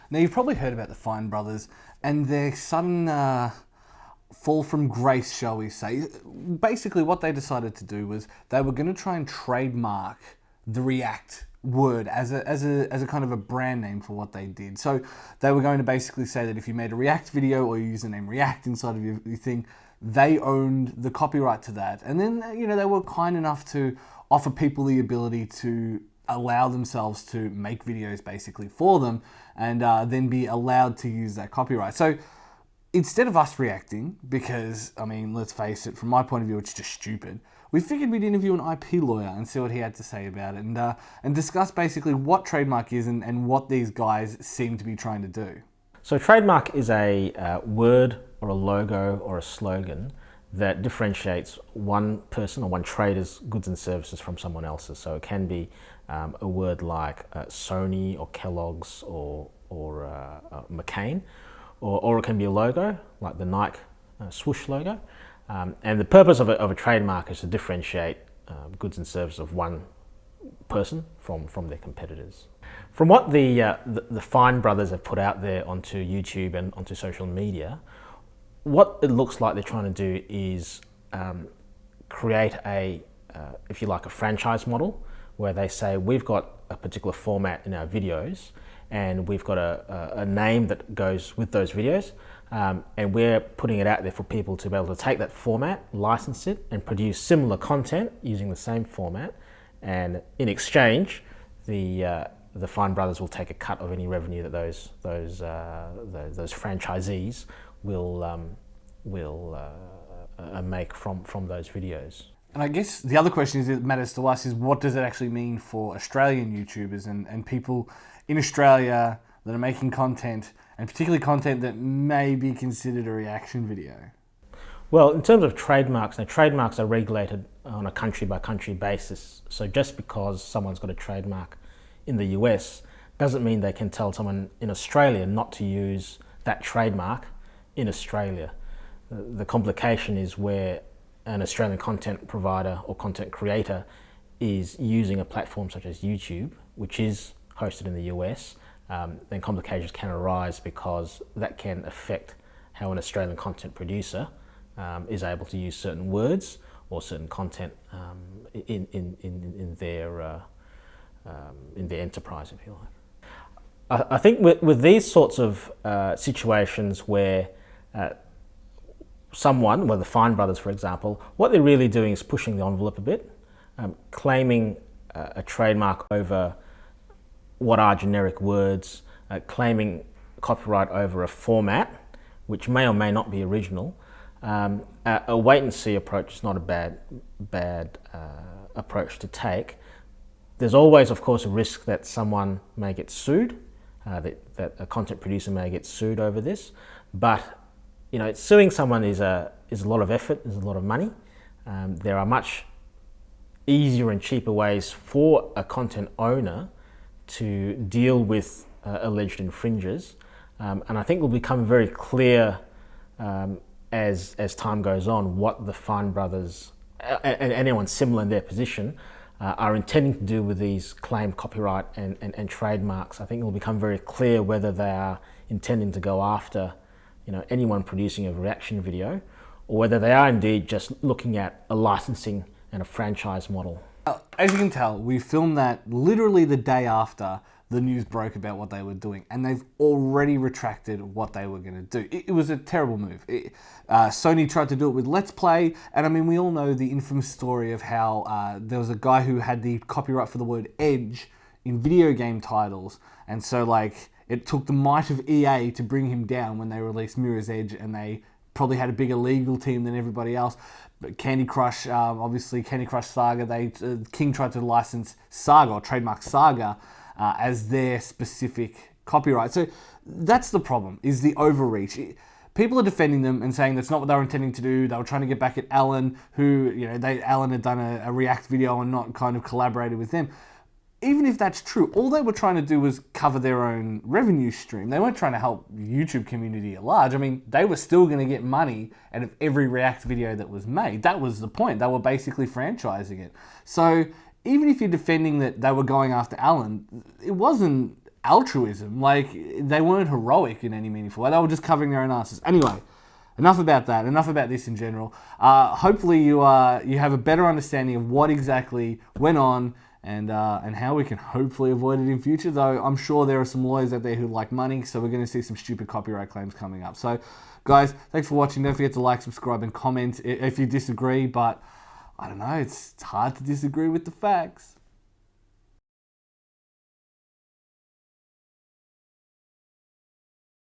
Now, you've probably heard about the Fine brothers and their sudden fall from grace, shall we say. Basically, what they decided to do was they were going to try and trademark the React word as a kind of a brand name for what they did. So they were going to basically say that if you made a React video or you use the name React inside of your thing, they owned the copyright to that. And then, they were kind enough to offer people the ability to allow themselves to make videos basically for them and then be allowed to use that copyright. So instead of us reacting, because, let's face it, from my point of view, it's just stupid, we figured we'd interview an IP lawyer and see what he had to say about it and discuss basically what trademark is and what these guys seem to be trying to do. So trademark is a word or a logo or a slogan that differentiates one person or one trader's goods and services from someone else's. So it can be a word like Sony or Kellogg's or McCain, or it can be a logo like the Nike swoosh logo. And the purpose of a trademark is to differentiate goods and services of one person from their competitors. From what the Fine brothers have put out there onto YouTube and onto social media, what it looks like they're trying to do is create if you like, a franchise model where they say we've got a particular format in our videos and we've got a name that goes with those videos, and we're putting it out there for people to be able to take that format, license it, and produce similar content using the same format. And in exchange, the Fine brothers will take a cut of any revenue that those franchisees will make from those videos. And I guess the other question that matters to us is what does it actually mean for Australian YouTubers and people in Australia that are making content, and particularly content that may be considered a reaction video? Well, in terms of trademarks, now trademarks are regulated on a country-by-country basis. So just because someone's got a trademark in the US doesn't mean they can tell someone in Australia not to use that trademark in Australia. The complication is where an Australian content provider or content creator is using a platform such as YouTube, which is hosted in the US, then complications can arise because that can affect how an Australian content producer is able to use certain words or certain content in their enterprise, if you like. I think with these sorts of situations where the Fine brothers, for example, what they're really doing is pushing the envelope a bit, claiming a trademark over what are generic words, claiming copyright over a format, which may or may not be original. A wait-and-see approach is not a bad approach to take. There's always, of course, a risk that someone may get sued, that a content producer may get sued over this, but suing someone is a lot of effort, is a lot of money. There are much easier and cheaper ways for a content owner to deal with alleged infringers, and I think it will become very clear as time goes on what the Fine brothers and anyone similar in their position are intending to do with these claimed copyright and trademarks. I think it will become very clear whether they are intending to go after anyone producing a reaction video, or whether they are indeed just looking at a licensing and a franchise model. As you can tell, we filmed that literally the day after the news broke about what they were doing, and they've already retracted what they were going to do. It was a terrible move. Sony tried to do it with Let's Play, and we all know the infamous story of how there was a guy who had the copyright for the word edge in video game titles, and so it took the might of EA to bring him down when they released Mirror's Edge, and they probably had a bigger legal team than everybody else. But Candy Crush, obviously Candy Crush Saga, King tried to license Saga or trademark Saga as their specific copyright. So that's the problem, is the overreach. People are defending them and saying that's not what they were intending to do. They were trying to get back at Alan, who, Alan had done a React video and not kind of collaborated with them. Even if that's true, all they were trying to do was cover their own revenue stream. They weren't trying to help the YouTube community at large. They were still going to get money out of every React video that was made. That was the point. They were basically franchising it. So even if you're defending that they were going after Alan, it wasn't altruism. Like, they weren't heroic in any meaningful way. They were just covering their own asses. Anyway, enough about that. Enough about this in general. Hopefully you have a better understanding of what exactly went on and how we can hopefully avoid it in future. Though I'm sure there are some lawyers out there who like money, so we're going to see some stupid copyright claims coming up. So, guys, thanks for watching. Don't forget to like, subscribe, and comment if you disagree. But I don't know, it's hard to disagree with the facts.